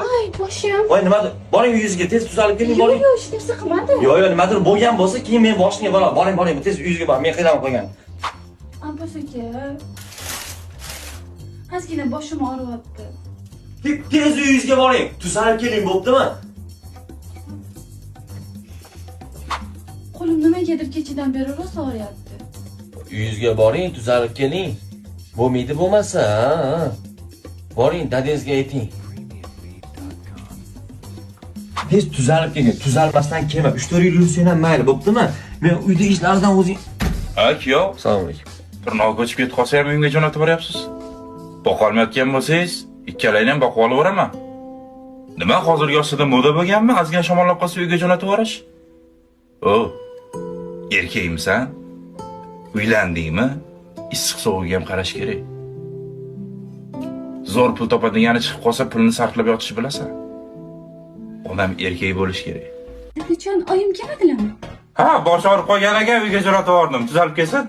Ay, boshim. Voy, nimadir? Boring uyingizga, tez tuzalib keling, boring. Yo'q, hech narsa qilmadi. Yo'q, nimadir bo'lgan bo'lsa, keyin men boshimga boraman. Boring, tez uyingizga bor. Men qiynalib qolgan. Abbos aka. Ozgina boshim og'riyapti. Tez uyingizga boring. Tuzalib keling, bo'ptimi? Qo'lim nimagadir kechadan beri rosa og'riyapti. Uyingizga boring, tuzalib keling. Bo'lmaydi bo'lmasa, boring, dadangizga ayting. Tez tuzalib keling. Tuzalmasdan kelma. 3-4 yil yursin ham mayli, bo'ptimi? Men uyda ishlardan o'zing. Ha, kuyov. Assalomu alaykum. Tirnoq ko'chib ketib qolsa ham uyimga jo'natib boryapsiz. Boqolmayotgan bo'lsangiz, ikkalayni ham boqib olaveraman. Nima hozirgi yoshida moda bo'lganmi? Ozgina shamollab qolsa uyga jo'natib yuborish? O, erkakmisan? Uylandingmi? Issiq sovuqga ham qarash kerak. Zo'r pul topadigani chiqib qolsa, pulni sarflab yotish bilasan. Odam erkak bo'lish kerak. Qachon oyim keladilarmi? Ha, bosh og'rib qolgan ekan, uyga jo'natib yubordim. Tuzalib kelsin.